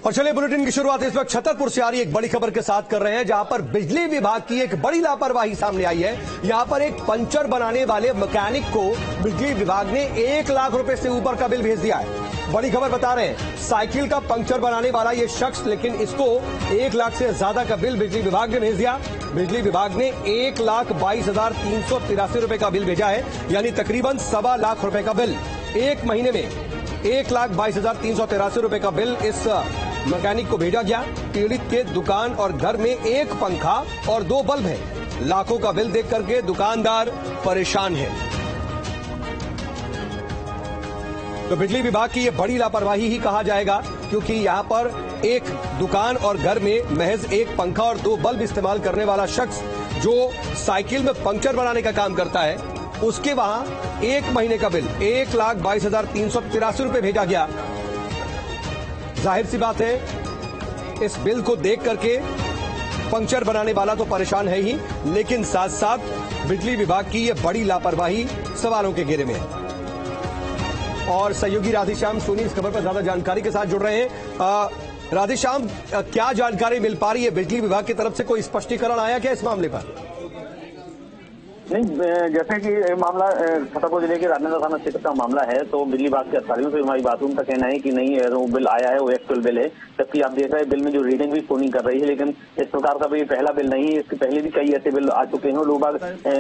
और चलिए बुलेटिन की शुरुआत इस वक्त छतरपुर से आ रही एक बड़ी खबर के साथ कर रहे हैं, जहां पर बिजली विभाग की एक बड़ी लापरवाही सामने आई है। यहां पर एक पंचर बनाने वाले मैकेनिक को बिजली विभाग ने 1 लाख रुपए से ऊपर का बिल भेज दिया है। बड़ी खबर बता रहे हैं, साइकिल का पंचर बनाने वाला ये शख्स, लेकिन इसको 1 लाख से ज्यादा का बिल बिजली विभाग ने भेज दिया। बिजली विभाग ने 1,22,383 रुपए का बिल भेजा है, यानी तकरीबन 1.25 लाख रुपए का बिल एक महीने में। 1,22,383 रुपए का बिल इस मैकेनिक को भेजा गया। पीड़ित के दुकान और घर में एक पंखा और 2 बल्ब है। लाखों का बिल देख करके दुकानदार परेशान है। तो बिजली विभाग की यह बड़ी लापरवाही ही कहा जाएगा, क्योंकि यहां पर एक दुकान और घर में महज एक पंखा और 2 बल्ब इस्तेमाल करने वाला शख्स जो साइकिल में पंक्चर बनाने का काम करता है, उसके वहां एक महीने का बिल 1,22,383 रुपए भेजा गया। जाहिर सी बात है, इस बिल को देख करके पंक्चर बनाने वाला तो परेशान है ही, लेकिन साथ साथ बिजली विभाग की यह बड़ी लापरवाही सवालों के घेरे में है। और सहयोगी राधेश्याम सोनी इस खबर पर ज्यादा जानकारी के साथ जुड़ रहे हैं। राधेश्याम, क्या जानकारी मिल पा रही है? बिजली विभाग की तरफ से कोई स्पष्टीकरण आया क्या इस मामले पर? नहीं, जैसे कि मामला छतरपुर जिले के राजनगर थाना क्षेत्र का मामला है, तो बिजली विभाग के अधिकारियों से हमारी बात उनका कहना है कि नहीं, वो बिल आया है वो एक्चुअल बिल है। जबकि आप देख रहे हैं बिल में जो रीडिंग भी फोनिंग कर रही है, लेकिन इस प्रकार का भी पहला बिल नहीं है। इसके पहले भी कई ऐसे बिल आ चुके हैं। लोग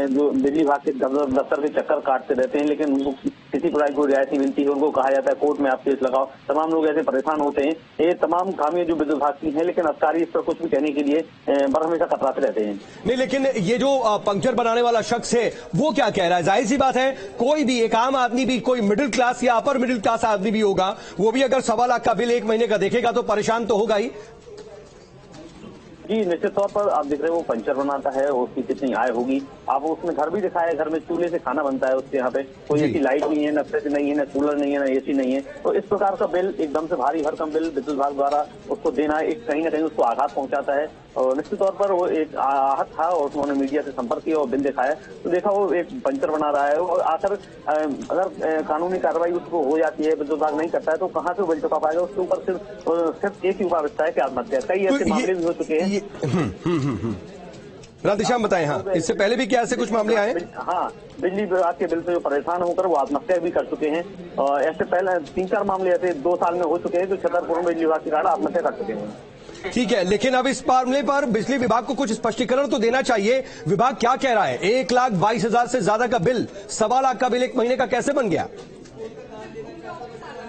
जो बिजली विभाग के दफ्तर के चक्कर काटते रहते हैं, लेकिन उनको किसी प्रकार की रियायती मिलती है, उनको कहा जाता है कोर्ट में आप केस लगाओ। तमाम लोग ऐसे परेशान होते हैं। ये तमाम खामियां जो बिजली विभाग की हैं, लेकिन अधिकारी इस पर कुछ भी कहने के लिए हमेशा कतराते रहते हैं। नहीं, लेकिन ये जो पंक्चर बनाने वाला शख्स है वो क्या कह रहा है? जाहिर सी बात है, कोई भी एक आम आदमी भी, कोई मिडिल क्लास या अपर मिडिल क्लास आदमी भी होगा, वो भी अगर 1.25 लाख का बिल एक महीने का देखेगा तो परेशान तो होगा ही। जी, निश्चित तौर पर आप देख रहे हैं वो पंचर बनाता है, उसकी कितनी आय होगी। आप उसने घर भी दिखाया है, घर में चूल्हे से खाना बनता है उसके। यहाँ पे कोई ऐसी लाइट नहीं है, न फ्रिज नहीं है, न कूलर नहीं है, न एसी नहीं है। तो इस प्रकार का बिल एकदम से भारी भरकम बिल विद्युत विभाग द्वारा उसको देना एक कहीं न कहीं उसको आघात पहुंचाता है। और निश्चित तौर पर वो एक आहत था और उन्होंने मीडिया से संपर्क किया और बिल दिखाया, तो देखा वो एक पंचर बना रहा है। और आखिर अगर कानूनी कार्रवाई उसको हो जाती है, विद्युत विभाग नहीं करता है, तो कहाँ से बिल चुका पाएगा? उसके ऊपर सिर्फ एक ही उपाय बचता है कि आत्महत्या। कई ऐसे मामले भी हो चुके हैं। राधेश्याम बताएं। हाँ, इससे पहले भी क्या ऐसे कुछ मामले आए? हाँ, बिजली विभाग के बिल से जो परेशान होकर वो आत्महत्या भी कर चुके हैं। और ऐसे पहले 3-4 मामले ऐसे 2 साल में हो चुके हैं, जो छतरपुर में बिजली विभाग के कारण आत्महत्या कर चुके हैं। ठीक है, लेकिन अब इस मामले पर बिजली विभाग को कुछ स्पष्टीकरण तो देना चाहिए। विभाग क्या कह रहा है? 1,22,000 से ज्यादा का बिल, 1.25 लाख का बिल एक महीने का कैसे बन गया?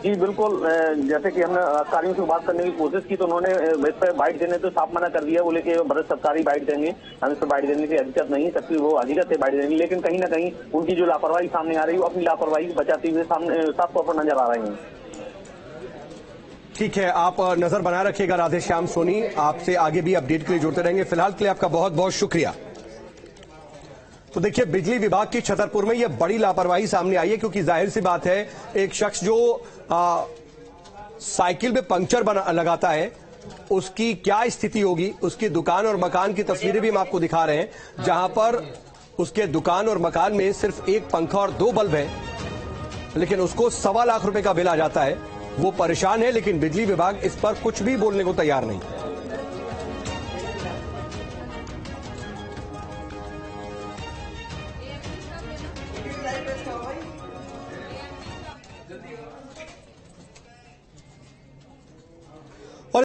जी बिल्कुल, जैसे कि हमने अधिकारियों से बात करने की कोशिश की, तो उन्होंने इस पर बाइट देने तो साफ मना कर दिया। बोले कि वरिष्ठ अधिकारी बाइट देंगे, हम इस पर बाइट देने की अधिकत नहीं, सबकी वो अधिकत है बाइट देंगे। लेकिन कहीं ना कहीं उनकी जो लापरवाही सामने आ रही है, वो अपनी लापरवाही को बचाते हुए सामने साफ तौर पर नजर आ रही है। ठीक है, आप नजर बनाए रखिएगा राधेश्याम सोनी, आपसे आगे भी अपडेट के लिए जुड़ते रहेंगे। फिलहाल के लिए आपका बहुत बहुत शुक्रिया। तो देखिए, बिजली विभाग की छतरपुर में यह बड़ी लापरवाही सामने आई है, क्योंकि जाहिर सी बात है, एक शख्स जो साइकिल में पंक्चर लगाता है, उसकी क्या स्थिति होगी। उसकी दुकान और मकान की तस्वीरें भी हम आपको दिखा रहे हैं, जहां पर उसके दुकान और मकान में सिर्फ एक पंखा और 2 बल्ब है, लेकिन उसको 1.25 लाख रुपए का बिल आ जाता है। वो परेशान है, लेकिन बिजली विभाग इस पर कुछ भी बोलने को तैयार नहीं।